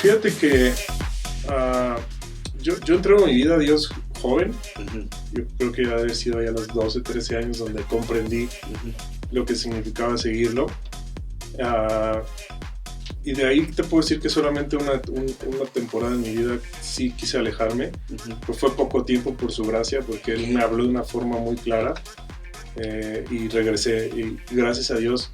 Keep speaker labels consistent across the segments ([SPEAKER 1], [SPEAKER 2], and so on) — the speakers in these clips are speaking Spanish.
[SPEAKER 1] Fíjate que ah, yo entrego mi vida a Dios joven.
[SPEAKER 2] Ujú,
[SPEAKER 1] Yo creo que ha sido ya a los 12, 13 años donde comprendí
[SPEAKER 2] ujú.
[SPEAKER 1] lo que significaba seguirlo. Ah, y de ahí te puedo decir que solamente una temporada en mi vida sí quise alejarme.
[SPEAKER 2] Ujú.
[SPEAKER 1] Pero fue poco tiempo por su gracia, porque Él me habló de una forma muy clara, y regresé. Y gracias a Dios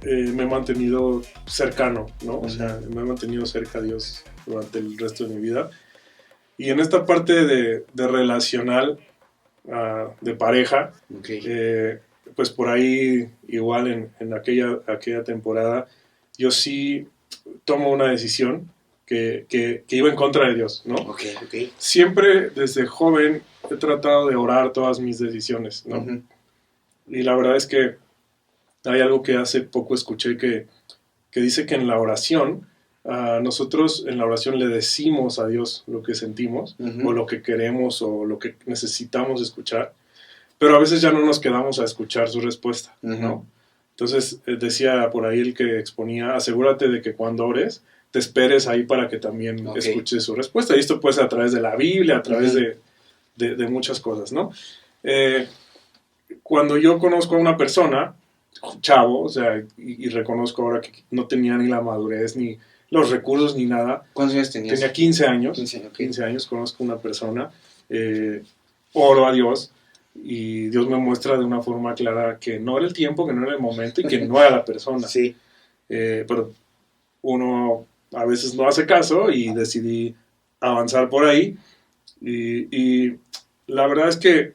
[SPEAKER 1] me he mantenido cercano, ¿no? O sea, me he mantenido cerca a Dios durante el resto de mi vida. Y en esta parte de relacional, de pareja,
[SPEAKER 2] Okay.
[SPEAKER 1] pues por ahí, igual en aquella temporada, yo sí tomo una decisión que iba en contra de Dios, ¿no?
[SPEAKER 2] Okay, okay.
[SPEAKER 1] Siempre desde joven he tratado de orar todas mis decisiones, ¿no?
[SPEAKER 2] Ujú.
[SPEAKER 1] Y la verdad es que hay algo que hace poco escuché que dice que en la oración, nosotros en la oración le decimos a Dios lo que sentimos, o
[SPEAKER 2] Ujú.
[SPEAKER 1] lo que queremos, o lo que necesitamos escuchar, pero a veces ya no nos quedamos a escuchar su respuesta,
[SPEAKER 2] Ujú.
[SPEAKER 1] ¿no? Entonces, decía por ahí el que exponía, asegúrate de que cuando ores, te esperes ahí para que también
[SPEAKER 2] Ok.
[SPEAKER 1] escuches su respuesta. Y esto puede ser a través de la Biblia, a través
[SPEAKER 2] Ujú.
[SPEAKER 1] de muchas cosas, ¿no? Eh, Cuando yo conozco a una persona, chavo, o sea, y reconozco ahora que no tenía ni la madurez, ni los recursos, ni nada.
[SPEAKER 2] ¿Cuántos años tenías?
[SPEAKER 1] Tenía 15 años.
[SPEAKER 2] 15, ok.
[SPEAKER 1] 15 años, conozco a una persona, oro a Dios, y Dios me muestra de una forma clara que no era el tiempo, que no era el momento, y que no era la persona.
[SPEAKER 2] Sí.
[SPEAKER 1] Pero uno a veces no hace caso, y decidí avanzar por ahí. Y la verdad es que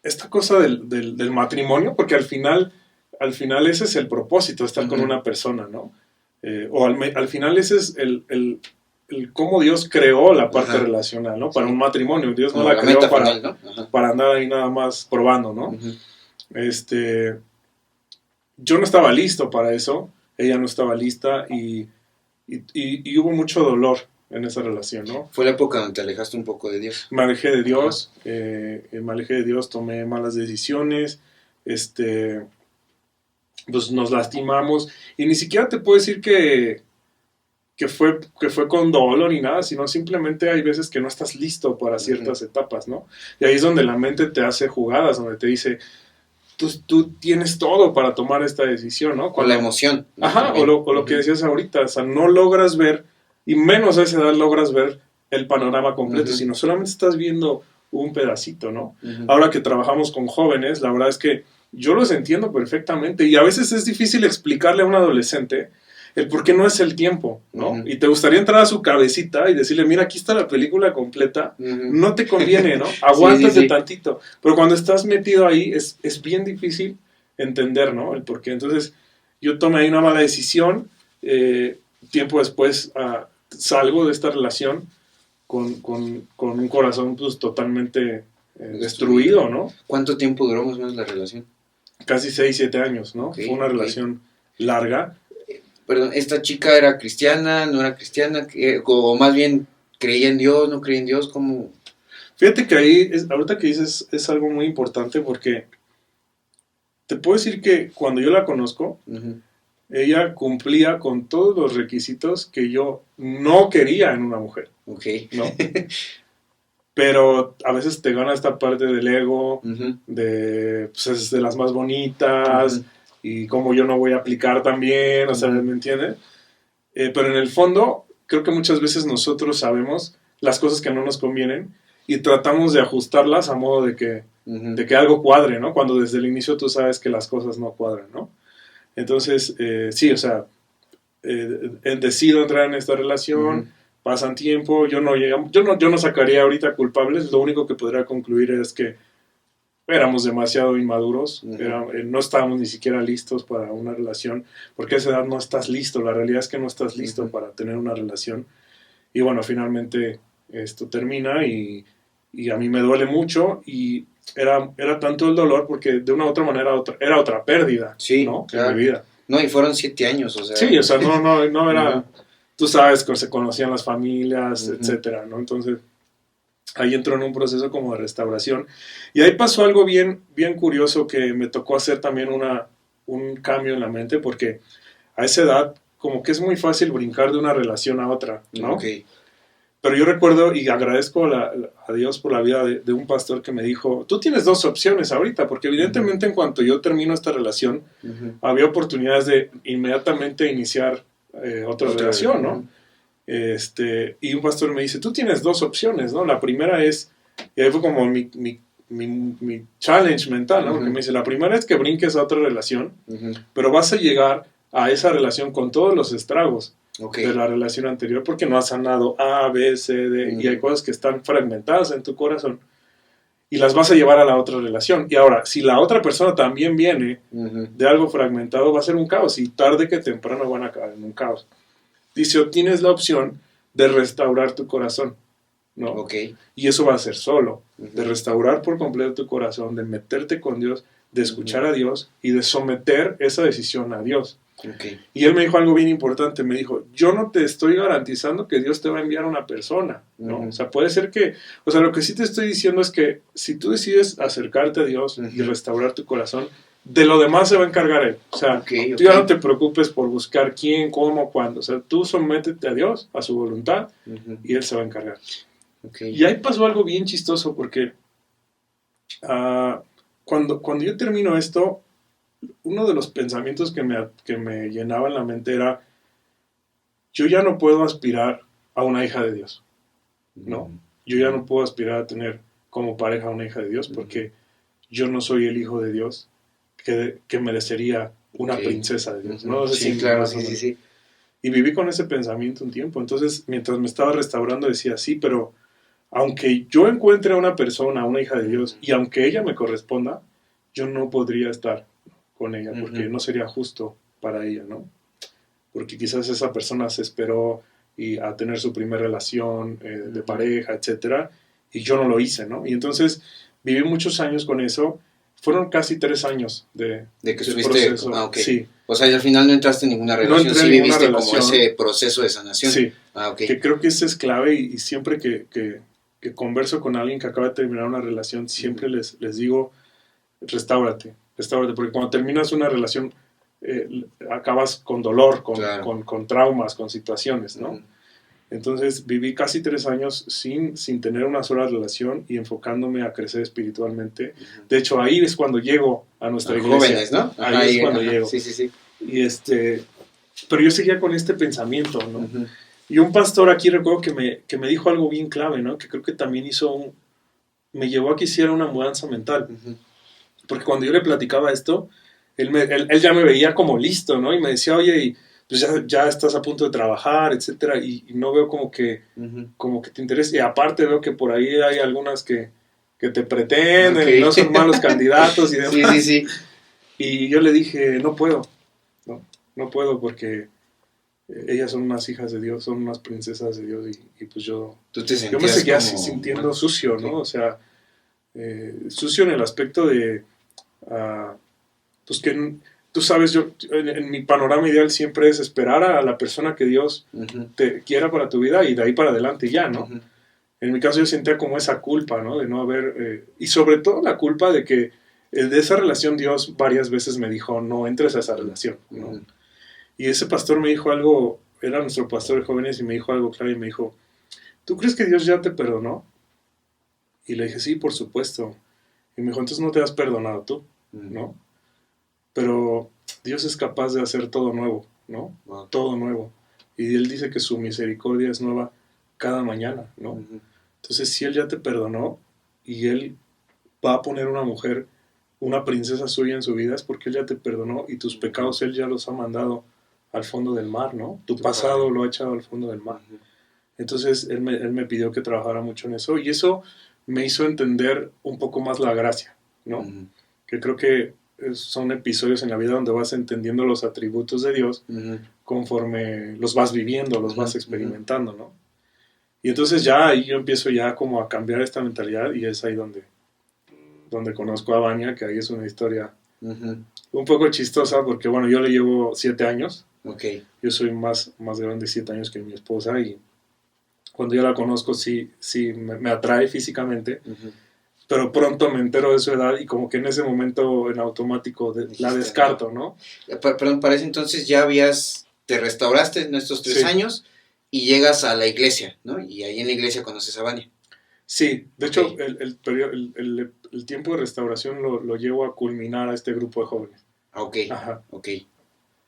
[SPEAKER 1] esta cosa del matrimonio, porque al final ese es el propósito, estar con una persona, ¿no? O al final ese es el cómo Dios creó la parte
[SPEAKER 2] Ajá.
[SPEAKER 1] relacional, ¿no? Para
[SPEAKER 2] Sí.
[SPEAKER 1] un matrimonio. Dios
[SPEAKER 2] Como
[SPEAKER 1] no la
[SPEAKER 2] la
[SPEAKER 1] creó
[SPEAKER 2] meta final, ¿no? Ajá.
[SPEAKER 1] para andar ahí nada más probando, ¿no?
[SPEAKER 2] Ujú.
[SPEAKER 1] Yo no estaba listo para eso, ella no estaba lista, y hubo mucho dolor en esa relación, ¿no?
[SPEAKER 2] Fue la época donde te alejaste un poco de Dios.
[SPEAKER 1] Me alejé de Dios, tomé malas decisiones, pues nos lastimamos, y ni siquiera te puedo decir que fue con dolor ni nada, sino simplemente hay veces que no estás listo para ciertas etapas, ¿no? Y ahí es donde la mente te hace jugadas, donde te dice, tú tienes todo para tomar esta decisión, ¿no?
[SPEAKER 2] Con la emoción, ¿no?
[SPEAKER 1] Ajá, o lo que decías ahorita, o sea, no logras ver, y menos a esa edad logras ver el panorama completo, sino solamente estás viendo un pedacito, ¿no? Ahora que trabajamos con jóvenes, la verdad es que yo los entiendo perfectamente, y a veces es difícil explicarle a un adolescente el por qué no es el tiempo, ¿no? Y te gustaría entrar a su cabecita y decirle, mira, aquí está la película completa, no te conviene, ¿no? Aguántate tantito. Pero cuando estás metido ahí, es bien difícil entender, ¿no? El por qué. Entonces, yo tomé ahí una mala decisión. Tiempo después salgo de esta relación con un corazón pues totalmente destruido, ¿no?
[SPEAKER 2] ¿Cuánto tiempo duró más o menos la relación?
[SPEAKER 1] Casi 6, 7 años, ¿no?
[SPEAKER 2] Okay,
[SPEAKER 1] fue una relación larga.
[SPEAKER 2] Perdón, ¿esta chica era cristiana, no era cristiana? O más bien, ¿creía en Dios, no creía en Dios? ¿Cómo?
[SPEAKER 1] Fíjate que ahí, ahorita que dices, es algo muy importante, porque te puedo decir que cuando yo la conozco, ella cumplía con todos los requisitos que yo no quería en una mujer.
[SPEAKER 2] Ok.
[SPEAKER 1] ¿No? Pero a veces te gana esta parte del ego, de, pues, es de las más bonitas, y como yo no voy a aplicar también, o sea, ¿me entiendes? Pero en el fondo, creo que muchas veces nosotros sabemos las cosas que no nos convienen, y tratamos de ajustarlas a modo de que algo cuadre, ¿no? Cuando desde el inicio tú sabes que las cosas no cuadran, ¿no? Entonces, sí, o sea, decido entrar en esta relación, pasan tiempo, yo no sacaría ahorita culpables, lo único que podría concluir es que éramos demasiado inmaduros, no estábamos ni siquiera listos para una relación, porque a esa edad no estás listo, la realidad es que no estás listo para tener una relación. Y bueno, finalmente esto termina, y a mí me duele mucho, y era tanto el dolor porque de una u otra manera era otra pérdida,
[SPEAKER 2] sí,
[SPEAKER 1] ¿no?
[SPEAKER 2] Claro.
[SPEAKER 1] En mi vida.
[SPEAKER 2] No, y fueron 7 años, o sea.
[SPEAKER 1] Sí, o sea, no era, tú sabes que se conocían las familias, etcétera, ¿no? Entonces, ahí entró en un proceso como de restauración, y ahí pasó algo bien, bien curioso, que me tocó hacer también un cambio en la mente, porque a esa edad como que es muy fácil brincar de una relación a otra, ¿no?
[SPEAKER 2] Okay.
[SPEAKER 1] Pero yo recuerdo y agradezco a Dios por la vida de un pastor que me dijo, tú tienes dos opciones ahorita, porque evidentemente en cuanto yo termino esta relación, había oportunidades de inmediatamente iniciar otra relación, ¿no? Y un pastor me dice, tú tienes dos opciones, ¿no? La primera es, y ahí fue como mi challenge mental, ¿no? Porque me dice, la primera es que brinques a otra relación, pero vas a llegar a esa relación con todos los estragos de la relación anterior, porque no has sanado A, B, C, D, y hay cosas que están fragmentadas en tu corazón, y las vas a llevar a la otra relación. Y ahora, si la otra persona también viene de algo fragmentado, va a ser un caos, y tarde que temprano van a caer en un caos. Dice, o tienes la opción de restaurar tu corazón, ¿no?
[SPEAKER 2] Okay.
[SPEAKER 1] Y eso va a ser solo, de restaurar por completo tu corazón, de meterte con Dios, de escuchar a Dios y de someter esa decisión a Dios.
[SPEAKER 2] Okay.
[SPEAKER 1] Y él me dijo algo bien importante, me dijo, yo no te estoy garantizando que Dios te va a enviar una persona, ¿no? O sea, puede ser que, o sea, lo que sí te estoy diciendo es que si tú decides acercarte a Dios y restaurar tu corazón, de lo demás se va a encargar Él. O sea, tú ya no te preocupes por buscar quién, cómo, cuándo. O sea, tú sométete a Dios, a su voluntad, y Él se va a encargar.
[SPEAKER 2] Okay.
[SPEAKER 1] Y ahí pasó algo bien chistoso, porque cuando yo termino esto, uno de los pensamientos que me llenaba en la mente era, yo ya no puedo aspirar a una hija de Dios, ¿no? Yo ya no puedo aspirar a tener como pareja a una hija de Dios, porque yo no soy el hijo de Dios que merecería una princesa de Dios, ¿no?
[SPEAKER 2] Sí, claro, sí.
[SPEAKER 1] Y viví con ese pensamiento un tiempo. Entonces, mientras me estaba restaurando, decía, sí, pero aunque yo encuentre a una persona, a una hija de Dios, y aunque ella me corresponda, yo no podría estar con ella, porque no sería justo para ella, ¿no? Porque quizás esa persona se esperó a tener su primera relación de pareja, etcétera, y yo no lo hice, ¿no? Y entonces viví muchos años con eso. Fueron casi 3 años de
[SPEAKER 2] que estuviste,
[SPEAKER 1] proceso.
[SPEAKER 2] Okay.
[SPEAKER 1] Sí.
[SPEAKER 2] O sea, al final no entraste en ninguna relación, sí viviste como ese proceso de sanación.
[SPEAKER 1] Sí,
[SPEAKER 2] okay.
[SPEAKER 1] Que creo que eso es clave, y siempre que converso con alguien que acaba de terminar una relación, siempre les digo, restáurate, porque cuando terminas una relación acabas con dolor, con traumas, con situaciones, ¿no? Entonces viví casi 3 años sin tener una sola relación y enfocándome a crecer espiritualmente. De hecho, ahí es cuando llego a nuestra iglesia.
[SPEAKER 2] Jóvenes, ¿no?
[SPEAKER 1] Ahí es cuando llego.
[SPEAKER 2] Sí.
[SPEAKER 1] Y pero yo seguía con este pensamiento, ¿no? Y un pastor aquí recuerdo que me dijo algo bien clave, ¿no? Que creo que también me llevó a que hiciera una mudanza mental. Porque cuando yo le platicaba esto, él ya me veía como listo, ¿no? Y me decía, oye, pues ya estás a punto de trabajar, etcétera, y no veo como que te interesa. Y aparte veo que por ahí hay algunas que te pretenden y no son malos candidatos y demás.
[SPEAKER 2] Sí.
[SPEAKER 1] Y yo le dije, no puedo porque ellas son unas hijas de Dios, son unas princesas de Dios, y pues yo me seguía así sintiendo sucio, ¿no? O sea, sucio en el aspecto de, pues que tú sabes, yo en mi panorama ideal siempre es esperar a la persona que Dios te quiera para tu vida y de ahí para adelante ya, ¿no? En mi caso yo sentía como esa culpa, ¿no? De no haber, y sobre todo la culpa de que de esa relación Dios varias veces me dijo, no entres a esa relación, ¿no? Y ese pastor me dijo algo, era nuestro pastor de jóvenes, y me dijo algo claro, y me dijo, ¿tú crees que Dios ya te perdonó? Y le dije, sí, por supuesto. Y me dijo, entonces no te has perdonado tú, ¿no? Pero Dios es capaz de hacer todo nuevo, ¿no? Todo nuevo. Y Él dice que su misericordia es nueva cada mañana, ¿no? Entonces, si Él ya te perdonó y Él va a poner una mujer, una princesa suya en su vida, es porque Él ya te perdonó y tus pecados Él ya los ha mandado al fondo del mar, ¿no? Tu pasado lo ha echado al fondo del mar. Entonces, él me pidió que trabajara mucho en eso, y eso me hizo entender un poco más la gracia, ¿no? Que creo que son episodios en la vida donde vas entendiendo los atributos de Dios conforme los vas viviendo, los vas experimentando, ¿no? Y entonces ya ahí yo empiezo ya como a cambiar esta mentalidad, y es ahí donde conozco a Vania, que ahí es una historia un poco chistosa, porque bueno, yo le llevo 7 años. Yo soy más grande 7 años que mi esposa, y cuando yo la conozco sí me atrae físicamente, pero pronto me entero de su edad y como que en ese momento en automático la descarto, ¿no?
[SPEAKER 2] Perdón, para ese entonces ya habías te restauraste en estos 3 años y llegas a la iglesia, ¿no? Y ahí en la iglesia conoces a Vania.
[SPEAKER 1] Sí, de hecho, el tiempo de restauración lo llevo a culminar a este grupo de jóvenes.
[SPEAKER 2] Ok,
[SPEAKER 1] Ajá.
[SPEAKER 2] ok.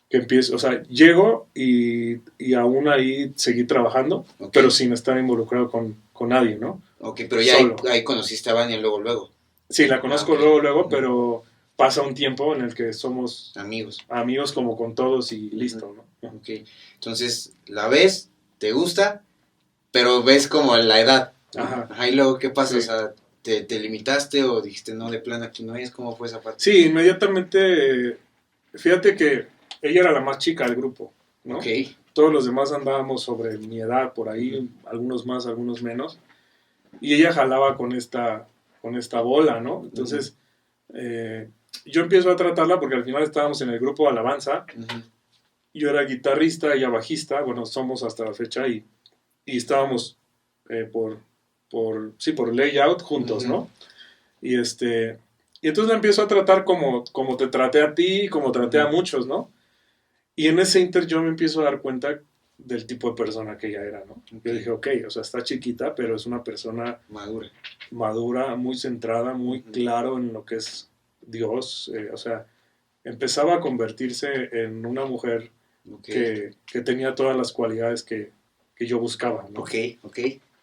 [SPEAKER 1] Que empiezo, o sea, llego y aún ahí seguí trabajando, pero sin estar involucrado con nadie, ¿no?
[SPEAKER 2] Ok, pero ya ahí conociste a Vania luego.
[SPEAKER 1] Sí, la conozco luego, pero pasa un tiempo en el que somos amigos como con todos y listo, ¿no?
[SPEAKER 2] Ok, entonces la ves, te gusta, pero ves como la edad. Ajá, y luego, ¿qué pasa? Sí. O sea, ¿te limitaste o dijiste, no, de plan aquí no es? ¿Cómo fue esa parte?
[SPEAKER 1] Sí, inmediatamente, fíjate que ella era la más chica del grupo, ¿no?
[SPEAKER 2] Ok.
[SPEAKER 1] Todos los demás andábamos sobre mi edad, por ahí, algunos más, algunos menos, y ella jalaba con esta bola, ¿no? Entonces, yo empiezo a tratarla porque al final estábamos en el grupo de alabanza, yo era guitarrista, ella bajista, bueno, somos hasta la fecha, y estábamos por layout juntos, ¿no? Y entonces la empiezo a tratar como te traté a ti, como traté a muchos, ¿no? Y en ese inter yo me empiezo a dar cuenta del tipo de persona que ella era, ¿no? Yo dije, ok, o sea, está chiquita, pero es una persona madura, muy centrada, muy claro en lo que es Dios. O sea, empezaba a convertirse en una mujer que tenía todas las cualidades que yo buscaba, ¿no?
[SPEAKER 2] Ok.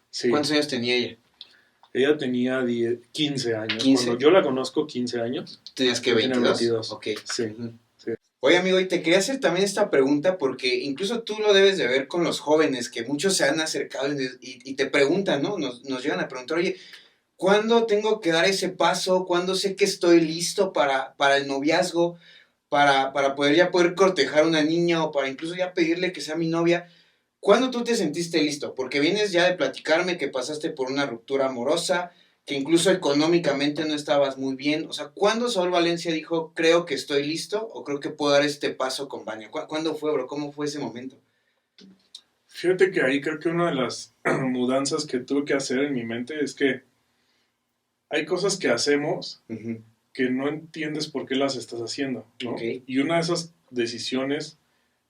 [SPEAKER 1] Sí.
[SPEAKER 2] ¿Cuántos años tenía ella?
[SPEAKER 1] Ella tenía 15 años. ¿15? Cuando yo la conozco, 15 años.
[SPEAKER 2] ¿Tenías que 22?
[SPEAKER 1] Ok. Sí. Sí.
[SPEAKER 2] Oye, amigo, y te quería hacer también esta pregunta porque incluso tú lo debes de ver con los jóvenes, que muchos se han acercado y te preguntan, ¿no? Nos llegan a preguntar, oye, ¿cuándo tengo que dar ese paso? ¿Cuándo sé que estoy listo para el noviazgo? Para poder cortejar a una niña o para incluso ya pedirle que sea mi novia. ¿Cuándo tú te sentiste listo? Porque vienes ya de platicarme que pasaste por una ruptura amorosa, que incluso económicamente no estabas muy bien. O sea, ¿cuándo Saúl Valencia dijo, creo que estoy listo o creo que puedo dar este paso con Vania? ¿Cuándo fue, bro? ¿Cómo fue ese momento?
[SPEAKER 1] Fíjate que ahí creo que una de las mudanzas que tuve que hacer en mi mente es que hay cosas que hacemos que no entiendes por qué las estás haciendo, ¿no? Okay. Y una de esas decisiones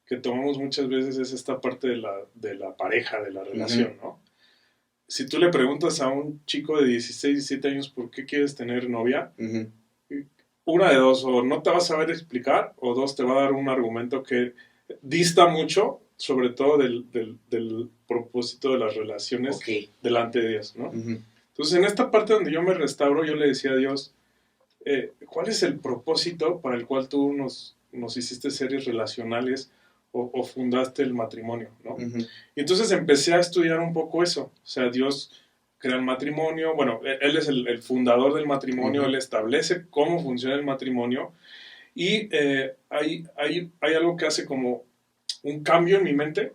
[SPEAKER 1] que tomamos muchas veces es esta parte de la pareja, de la relación, ¿no? Si tú le preguntas a un chico de 16, 17 años por qué quieres tener novia, una de dos, o no te va a saber explicar, o dos, te va a dar un argumento que dista mucho, sobre todo del propósito de las relaciones delante de Dios, ¿no? Entonces, en esta parte donde yo me restauro, yo le decía a Dios, ¿cuál es el propósito para el cual tú nos hiciste seres relacionales o fundaste el matrimonio, ¿no? Y entonces empecé a estudiar un poco eso. O sea, Dios crea el matrimonio, bueno, Él es el fundador del matrimonio, Él establece cómo funciona el matrimonio y hay algo que hace como un cambio en mi mente,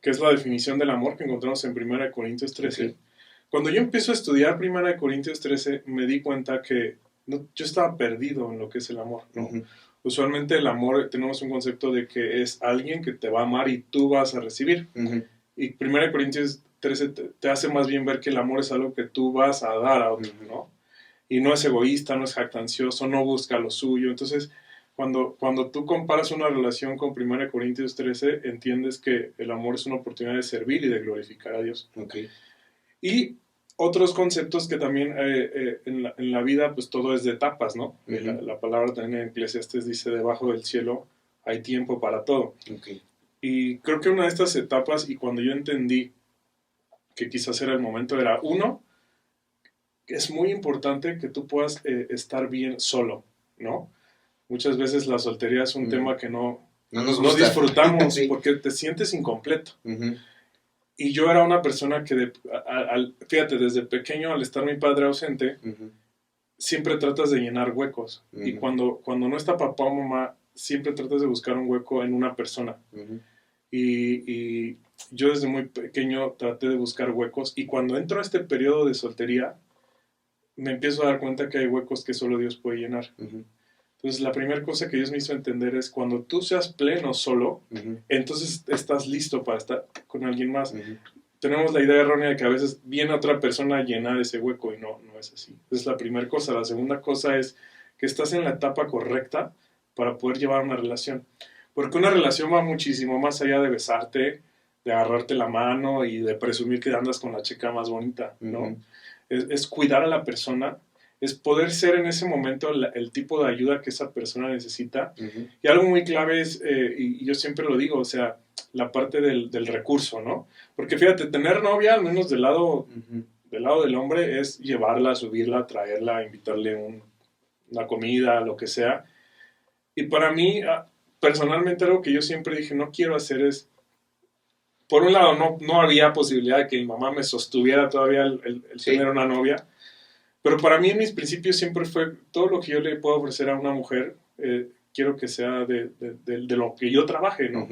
[SPEAKER 1] que es la definición del amor que encontramos en 1 Corintios 13. Cuando yo empiezo a estudiar 1 Corintios 13, me di cuenta que yo estaba perdido en lo que es el amor, ¿no? Usualmente el amor, tenemos un concepto de que es alguien que te va a amar y tú vas a recibir. Y 1 Corintios 13 te hace más bien ver que el amor es algo que tú vas a dar a otro, ¿no? Y no es egoísta, no es jactancioso, no busca lo suyo. Entonces, cuando tú comparas una relación con 1 Corintios 13, entiendes que el amor es una oportunidad de servir y de glorificar a Dios. Y otros conceptos que también en la vida, pues todo es de etapas, ¿no? La palabra también en Eclesiastes dice, debajo del cielo hay tiempo para todo. Y creo que una de estas etapas, y cuando yo entendí que quizás era el momento, era uno, es muy importante que tú puedas estar bien solo, ¿no? Muchas veces la soltería es un tema que no disfrutamos sí. Porque te sientes incompleto. Y yo era una persona que, fíjate, desde pequeño, al estar mi padre ausente, siempre tratas de llenar huecos. Y cuando no está papá o mamá, siempre tratas de buscar un hueco en una persona. Y yo desde muy pequeño traté de buscar huecos. Y cuando entro a este periodo de soltería, me empiezo a dar cuenta que hay huecos que solo Dios puede llenar. Entonces, la primera cosa que Dios me hizo entender es cuando tú seas pleno solo, entonces estás listo para estar con alguien más. Tenemos la idea errónea de que a veces viene otra persona a llenar ese hueco y no es así. Esa es la primera cosa. La segunda cosa es que estás en la etapa correcta para poder llevar una relación. Porque una relación va muchísimo más allá de besarte, de agarrarte la mano y de presumir que andas con la chica más bonita, ¿no? Es cuidar a la persona, es poder ser en ese momento el tipo de ayuda que esa persona necesita. Y algo muy clave es, y yo siempre lo digo, o sea, la parte del recurso, ¿no? Porque fíjate, tener novia, al menos del lado del hombre, es llevarla, subirla, traerla, invitarle una comida, lo que sea. Y para mí, personalmente, algo que yo siempre dije, no quiero hacer es, por un lado, no había posibilidad de que mi mamá me sostuviera todavía el tener una novia, pero para mí en mis principios siempre fue, todo lo que yo le puedo ofrecer a una mujer, quiero que sea de lo que yo trabaje, ¿no?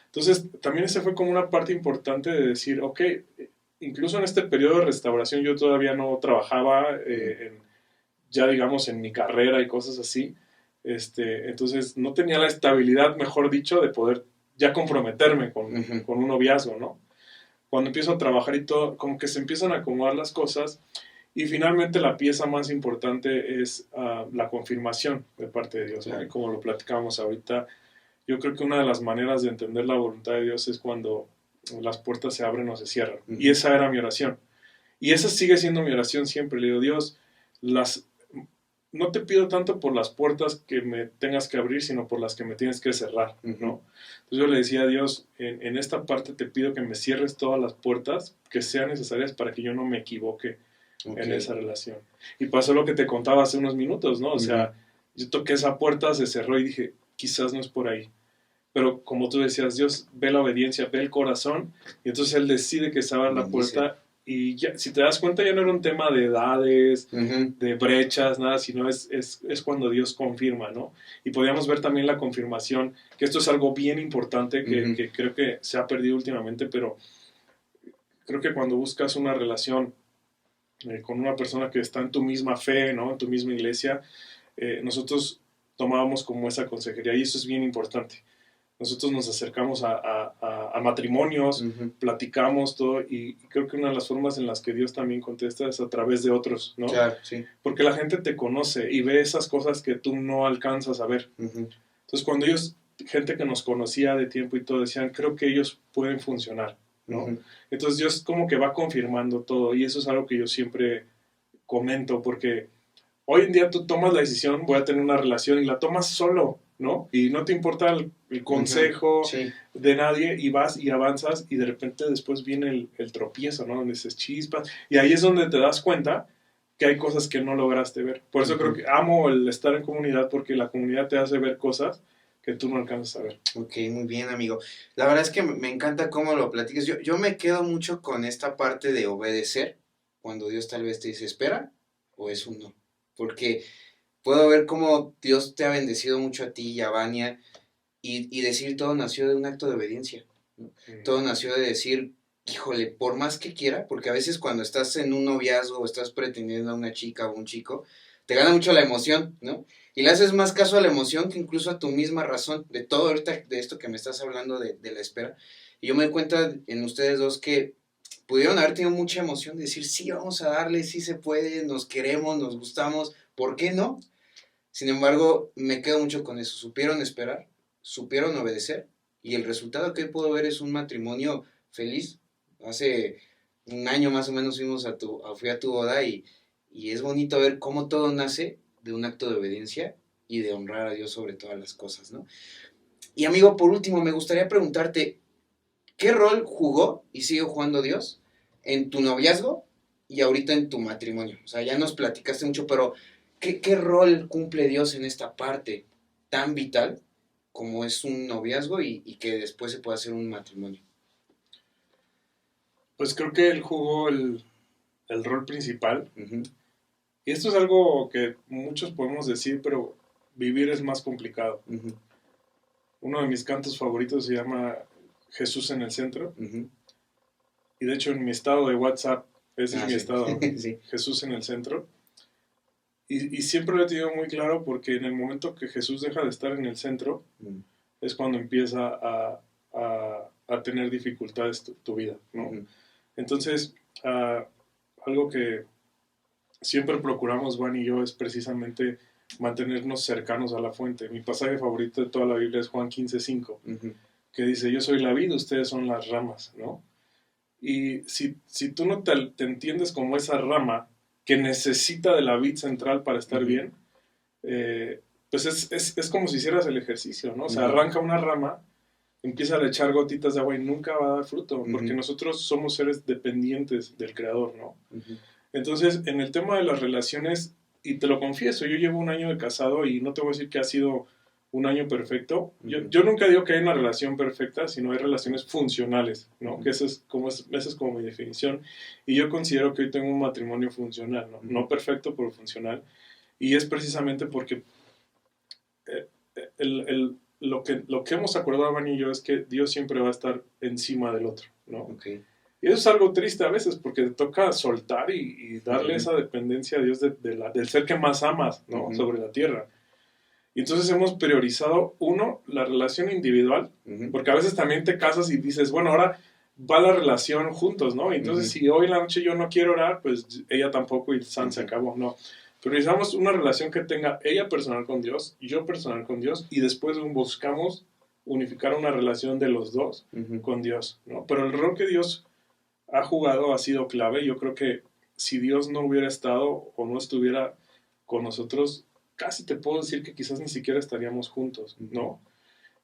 [SPEAKER 1] Entonces, también esa fue como una parte importante de decir, ok, incluso en este periodo de restauración yo todavía no trabajaba, ya digamos en mi carrera y cosas así, entonces no tenía la estabilidad, mejor dicho, de poder ya comprometerme con un noviazgo, ¿no? Cuando empiezo a trabajar y todo, como que se empiezan a acomodar las cosas y finalmente la pieza más importante es la confirmación de parte de Dios, ¿no? Y como lo platicábamos ahorita, yo creo que una de las maneras de entender la voluntad de Dios es cuando las puertas se abren o se cierran. Y esa era mi oración. Y esa sigue siendo mi oración siempre. Le digo, Dios, no te pido tanto por las puertas que me tengas que abrir, sino por las que me tienes que cerrar, ¿no? Entonces yo le decía a Dios, en esta parte te pido que me cierres todas las puertas que sean necesarias para que yo no me equivoque en esa relación. Y pasó lo que te contaba hace unos minutos, ¿no? O sea, yo toqué esa puerta, se cerró y dije, quizás no es por ahí. Pero como tú decías, Dios ve la obediencia, ve el corazón, y entonces Él decide que se abra la puerta. Y ya, si te das cuenta, ya no era un tema de edades, de brechas, nada, sino es cuando Dios confirma, ¿no? Y podíamos ver también la confirmación, que esto es algo bien importante que creo que se ha perdido últimamente, pero creo que cuando buscas una relación con una persona que está en tu misma fe, ¿no? En tu misma iglesia, nosotros tomábamos como esa consejería y eso es bien importante. Nosotros nos acercamos a matrimonios, platicamos todo y creo que una de las formas en las que Dios también contesta es a través de otros, ¿no?
[SPEAKER 2] Claro, sí.
[SPEAKER 1] Porque la gente te conoce y ve esas cosas que tú no alcanzas a ver. Entonces cuando ellos, gente que nos conocía de tiempo y todo, decían, creo que ellos pueden funcionar, ¿no? Entonces Dios como que va confirmando todo y eso es algo que yo siempre comento porque hoy en día tú tomas la decisión, voy a tener una relación y la tomas solo, ¿no? Y no te importa el consejo de nadie y vas y avanzas y de repente después viene el tropiezo, ¿no? Donde dices chispas y ahí es donde te das cuenta que hay cosas que no lograste ver. Por eso creo que amo el estar en comunidad porque la comunidad te hace ver cosas que tú no alcanzas a ver.
[SPEAKER 2] Ok, muy bien, amigo. La verdad es que me encanta cómo lo platicas. Yo me quedo mucho con esta parte de obedecer, cuando Dios tal vez te dice espera, o es un no. Porque puedo ver cómo Dios te ha bendecido mucho a ti y a Vania, y decir todo nació de un acto de obediencia, ¿no? Todo nació de decir, híjole, por más que quiera, porque a veces cuando estás en un noviazgo o estás pretendiendo a una chica o un chico, te gana mucho la emoción, ¿no? Y le haces más caso a la emoción que incluso a tu misma razón, de todo ahorita, de esto que me estás hablando de la espera. Y yo me doy cuenta en ustedes dos que pudieron haber tenido mucha emoción de decir, sí, vamos a darle, sí se puede, nos queremos, nos gustamos, ¿por qué no? Sin embargo, me quedo mucho con eso, supieron esperar, supieron obedecer, y el resultado que hoy puedo ver es un matrimonio feliz. Hace un año más o menos fui a tu boda y es bonito ver cómo todo nace de un acto de obediencia y de honrar a Dios sobre todas las cosas, ¿no? Y amigo, por último, me gustaría preguntarte, ¿qué rol jugó y sigue jugando Dios en tu noviazgo y ahorita en tu matrimonio? O sea, ya nos platicaste mucho, pero ¿qué rol cumple Dios en esta parte tan vital como es un noviazgo y que después se puede hacer un matrimonio?
[SPEAKER 1] Pues creo que él jugó el rol principal. Y esto es algo que muchos podemos decir, pero vivir es más complicado. Uno de mis cantos favoritos se llama Jesús en el centro. Y de hecho en mi estado de WhatsApp, ese es mi estado, sí. Jesús en el centro. Y siempre lo he tenido muy claro porque en el momento que Jesús deja de estar en el centro, es cuando empieza a tener dificultades tu vida, ¿no? Entonces, algo que siempre procuramos, Juan y yo, es precisamente mantenernos cercanos a la fuente. Mi pasaje favorito de toda la Biblia es Juan 15:5, que dice, yo soy la vid, ustedes son las ramas, ¿no? Y si tú no te entiendes como esa rama que necesita de la vid central para estar bien, pues es como si hicieras el ejercicio, ¿no? O sea, arranca una rama, empieza a echar gotitas de agua y nunca va a dar fruto, porque nosotros somos seres dependientes del Creador, ¿no? Entonces, en el tema de las relaciones, y te lo confieso, yo llevo un año de casado y no te voy a decir que ha sido un año perfecto. Yo nunca digo que hay una relación perfecta, sino hay relaciones funcionales, ¿no? Que esa es como mi definición. Y yo considero que hoy tengo un matrimonio funcional, ¿no? No perfecto, pero funcional. Y es precisamente porque lo que hemos acordado, Van y yo, es que Dios siempre va a estar encima del otro, ¿no?
[SPEAKER 2] Okay.
[SPEAKER 1] Y eso es algo triste a veces, porque te toca soltar y darle esa dependencia a Dios del ser que más amas, ¿no? Sobre la tierra. Y entonces hemos priorizado, uno, la relación individual, porque a veces también te casas y dices, bueno, ahora va la relación juntos, ¿no? Y entonces si hoy en la noche yo no quiero orar, pues ella tampoco y se acabó, no. Priorizamos una relación que tenga ella personal con Dios, yo personal con Dios, y después buscamos unificar una relación de los dos con Dios, ¿no? Pero el rol que Dios ha jugado ha sido clave. Yo creo que si Dios no hubiera estado o no estuviera con nosotros, casi te puedo decir que quizás ni siquiera estaríamos juntos, ¿no?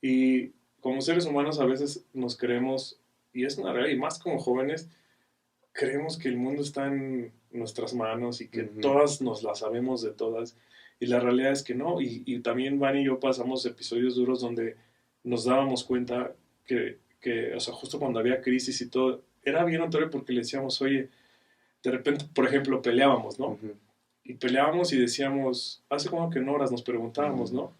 [SPEAKER 1] Y como seres humanos a veces nos creemos, y es una realidad, y más como jóvenes, creemos que el mundo está en nuestras manos y que todas nos la sabemos de todas. Y la realidad es que no. Y también Van y yo pasamos episodios duros donde nos dábamos cuenta que, o sea, justo cuando había crisis y todo, era bien notorio porque le decíamos, oye, de repente, por ejemplo, peleábamos, ¿no? Y peleábamos y decíamos, ¿hace como que no horas? Nos preguntábamos, ¿no?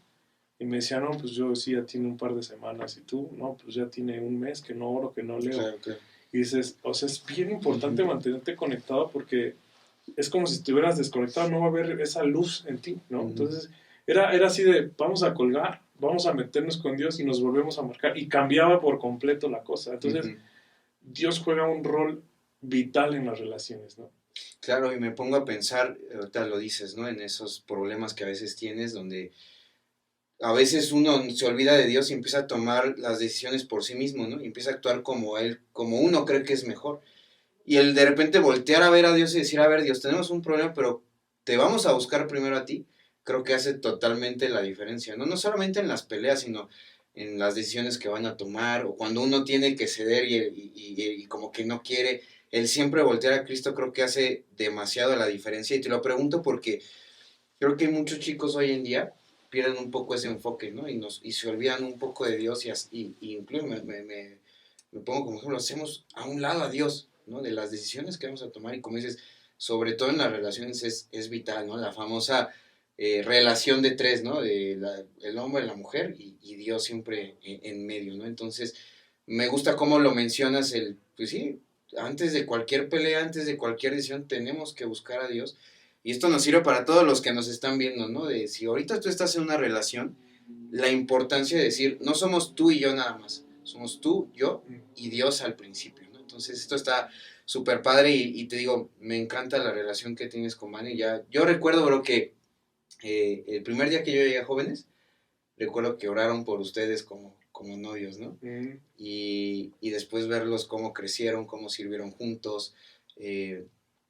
[SPEAKER 1] Y me decía, no, pues yo sí, ya tiene un par de semanas. Y tú, no, pues ya tiene un mes que no oro, que no leo. Claro. Y dices, o sea, es bien importante mantenerte conectado porque es como si estuvieras desconectado, no va a haber esa luz en ti, ¿no? Entonces, era así de, vamos a colgar, vamos a meternos con Dios y nos volvemos a marcar. Y cambiaba por completo la cosa. Entonces, Dios juega un rol vital en las relaciones, ¿no?
[SPEAKER 2] Claro, y me pongo a pensar, ahorita lo dices, ¿no? En esos problemas que a veces tienes, donde a veces uno se olvida de Dios y empieza a tomar las decisiones por sí mismo, ¿no? Y empieza a actuar como él, como uno cree que es mejor. Y el de repente voltear a ver a Dios y decir, a ver, Dios, tenemos un problema, pero te vamos a buscar primero a ti, creo que hace totalmente la diferencia, ¿no? No solamente en las peleas, sino en las decisiones que van a tomar, o cuando uno tiene que ceder y como que no quiere, el siempre voltear a Cristo creo que hace demasiado la diferencia. Y te lo pregunto porque creo que muchos chicos hoy en día pierden un poco ese enfoque, ¿no? Y se olvidan un poco de Dios y incluso me pongo como ejemplo, hacemos a un lado a Dios, ¿no? De las decisiones que vamos a tomar y como dices, sobre todo en las relaciones es vital, ¿no? La famosa relación de tres, ¿no? El hombre, la mujer y Dios siempre en medio, ¿no? Entonces, me gusta cómo lo mencionas, pues sí, antes de cualquier pelea, antes de cualquier decisión, tenemos que buscar a Dios. Y esto nos sirve para todos los que nos están viendo, ¿no? De si ahorita tú estás en una relación, la importancia de decir, no somos tú y yo nada más, somos tú, yo y Dios al principio, ¿no? Entonces esto está súper padre y te digo, me encanta la relación que tienes con Manny. Yo recuerdo, bro, que el primer día que yo llegué a Jóvenes, recuerdo que oraron por ustedes como novios, ¿no? Y después verlos cómo crecieron, cómo sirvieron juntos,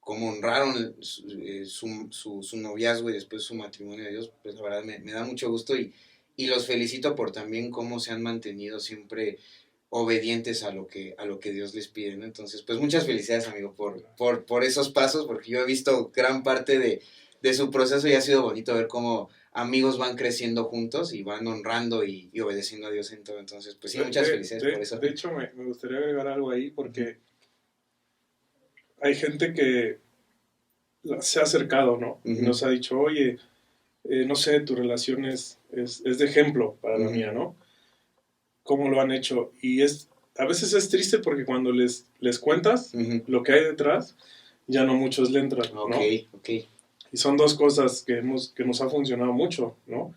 [SPEAKER 2] cómo honraron su noviazgo y después su matrimonio de Dios, pues la verdad me da mucho gusto y los felicito por también cómo se han mantenido siempre obedientes a lo que Dios les pide, ¿no? Entonces, pues muchas felicidades, amigo, por esos pasos, porque yo he visto gran parte de su proceso y ha sido bonito ver cómo amigos van creciendo juntos y van honrando y obedeciendo a Dios en todo. Entonces, pues sí, muchas felicidades por eso.
[SPEAKER 1] De hecho, me gustaría agregar algo ahí porque hay gente que se ha acercado, ¿no? Y nos ha dicho, oye, no sé, tu relación es de ejemplo para la mía, ¿no? ¿Cómo lo han hecho? Y a veces es triste porque cuando les cuentas lo que hay detrás, ya no muchos le entran, ¿no?
[SPEAKER 2] Ok.
[SPEAKER 1] Y son dos cosas que nos ha funcionado mucho, ¿no?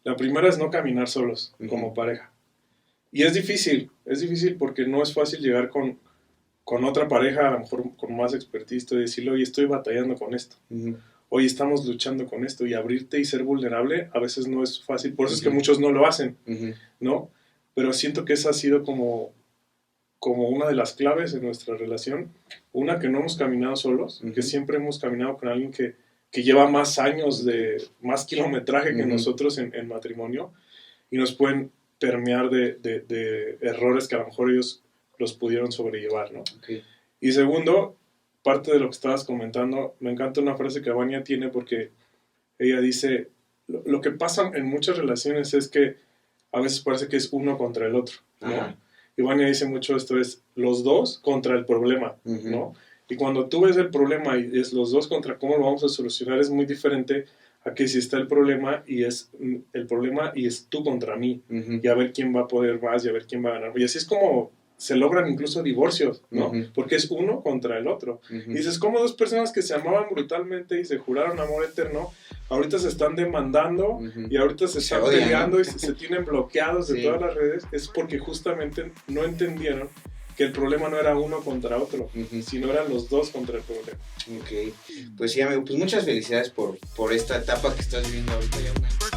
[SPEAKER 1] La primera es no caminar solos como pareja. Y es difícil porque no es fácil llegar con otra pareja, a lo mejor con más expertise, y decirle, oye, estoy batallando con esto. hoy estamos luchando con esto, y abrirte y ser vulnerable a veces no es fácil, por eso es que muchos no lo hacen, ¿no? Pero siento que esa ha sido como una de las claves de nuestra relación. Una, que no hemos caminado solos, que siempre hemos caminado con alguien que lleva más años, más kilometraje que nosotros en matrimonio, y nos pueden permear de errores que a lo mejor ellos los pudieron sobrellevar, ¿no?
[SPEAKER 2] Okay.
[SPEAKER 1] Y segundo, parte de lo que estabas comentando, me encanta una frase que Vania tiene, porque ella dice, lo que pasa en muchas relaciones es que a veces parece que es uno contra el otro, ¿no? Y Vania dice mucho esto, es los dos contra el problema, ¿no? Y cuando tú ves el problema y es los dos contra cómo lo vamos a solucionar, es muy diferente a que si está el problema y es tú contra mí, y a ver quién va a poder más y a ver quién va a ganar. Y así es como se logran incluso divorcios, ¿no? Porque es uno contra el otro. Y dices, como dos personas que se amaban brutalmente y se juraron amor eterno, ahorita se están demandando y ahorita se están peleando, ¿no? Y se tienen bloqueados de todas las redes. Es porque justamente no entendieron que el problema no era uno contra otro, sino eran los dos contra el problema.
[SPEAKER 2] Ok, pues sí, amigo, pues muchas felicidades por esta etapa que estás viviendo ahorita ya.